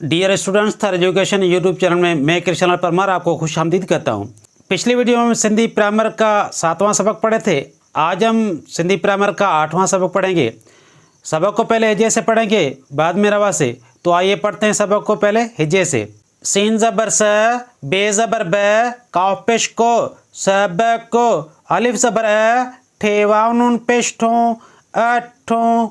Dear students, थर education YouTube channel में मैं कृष्ण परमार आपको खुश आमदीद करता हूँ। पिछली वीडियो में हम सिंधी प्राइमर का 7वां सबक पढ़े थे। आज हम सिंधी प्राइमर का 8वां सबक पढ़ेंगे। सबक को पहले हिजे से पढ़ेंगे, बाद में रवा से। तो आइए पढ़ते हैं सबक को पहले हिजे से। सीन ज़बर स, बे ज़बर ब, काफ पेश को, सब को, अलिफ ज़बर अ, ठे वाव नून पेश ठों, अठों,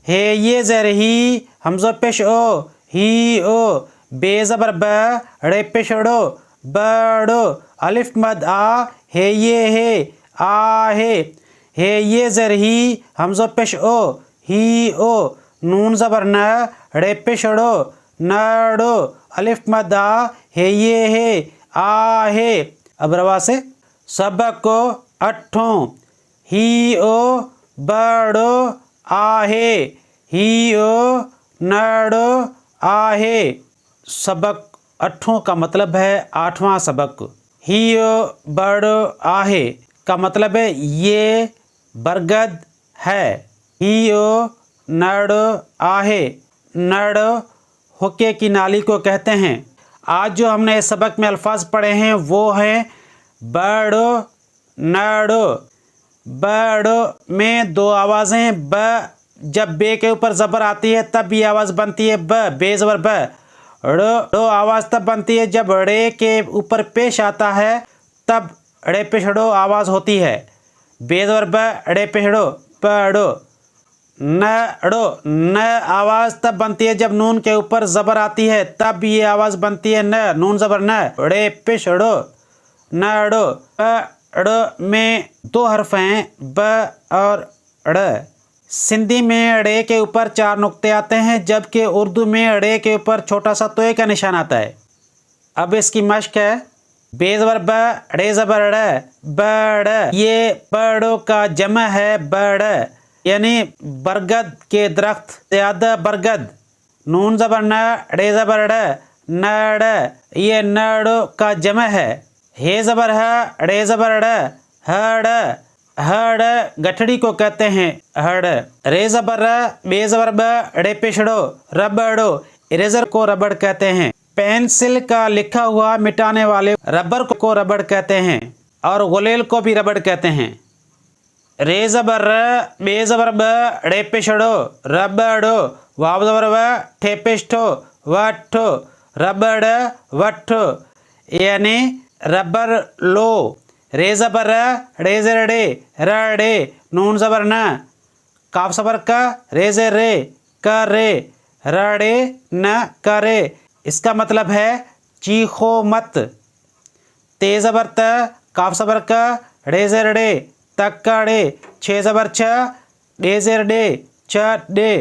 हे ये ज़र ही, हमज़ो पेश ओ, ही ओ, बे ज़बर ब, ड़े पेश ड़ो, बड़ो, अलिफ मद आ, हे ये हे, आ हे ये ज़र ही, हमज़ो पेश ओ, ही ओ, नून ज़बर न, ड़े पेश ड़ो, नड़ो, अलिफ मद आ, हे ये हे, आ हे। अब रवा से। सबक को अठों, ही ओ, बड़ो, आहे, ही ओ, नड़ो, आहे। सबक अठों का मतलब है 8वां सबक। ही ओ, बड़ो, आहे का मतलब है ये बरगद है। ही ओ, नड़ो, आहे, नड़ो हुक्के की नाली को कहते हैं। आज जो हमने इस सबक में अल्फाज पढ़े हैं वो हैं बड़ो, नड़ो। बड़ो में दो आवाज़ें, ब जब बे के ऊपर ज़बर आती है तब ये आवाज़ बनती है ब, बे ज़बर ब। ड़ो आवाज़ तब बनती है जब ड़े के ऊपर पेश आता है, तब ड़े पेश ड़ो आवाज़ होती है। बे ज़बर ब, ड़े पेश ड़ो, पड़ो। नड़ो, न आवाज़ तब बनती है जब नून के ऊपर ज़बर आती है, तब ये आवाज़ बनती है न, नून ज़बर न, ड़े पेश ड़ो, नड़ो। ड़ में दो हर्फ हैं, ब और ड़। सिंधी में ड़े के ऊपर 4 नुक्ते आते हैं, जबकि उर्दू में ड़े के ऊपर छोटा सा तोय का निशान आता है। अब इसकी मश्क है। बे ज़बर ब, ड़े ज़बर ड़, बड़। ये बड़ों का जमा है बड़, यानी बरगद के दरख्त, ज़्यादा बरगद। नून ज़बर न, ड़े ज़बर ड़, नड़। ये नड़ों का जमा है। हे ज़बर ह, ड़े ज़बर ड़, हड़। हड़ गठड़ी को कहते हैं हड़। रे ज़बर र, बे ज़बर ब, ड़े पेश ड़ो, रबड़ो। इरेज़र को रबड़ कहते हैं। पेंसिल का लिखा हुआ मिटाने वाले रबर को रबड़ कहते हैं, और गुलेल को भी रबड़ कहते हैं। रे ज़बर र, बे ज़बर ब, ड़े पेश ड़ो, रबड़ो। वाव ज़बर व, ठे पेश ठो, वठो, रबड़ वठो, यानी रबर लो। रे ज़बर र, ड़े ज़र ड़े, रड़े। नून ज़बर न, काफ ज़बर का, रे ज़र रे, करे, रड़े न करे। इसका मतलब है चीखो मत। ते ज़बर त, काफ ज़बर का, ड़े ज़र ड़े, तकड़े। छे ज़बर छ, डे ज़र डे, चढ़े,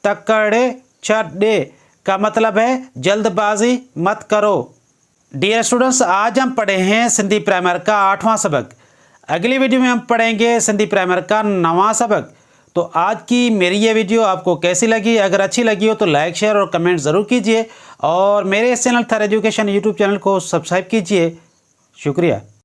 तकड़े, चढ़े का मतलब है जल्दबाजी मत करो। डियर स्टूडेंट्स, आज हम पढ़े हैं सिंधी प्राइमर का 8वां सबक। अगली वीडियो में हम पढ़ेंगे सिंधी प्राइमर का 9वां सबक। तो आज की मेरी ये वीडियो आपको कैसी लगी? अगर अच्छी लगी हो तो लाइक, शेयर और कमेंट ज़रूर कीजिए, और मेरे इस चैनल थर एजुकेशन यूट्यूब चैनल को सब्सक्राइब कीजिए। शुक्रिया।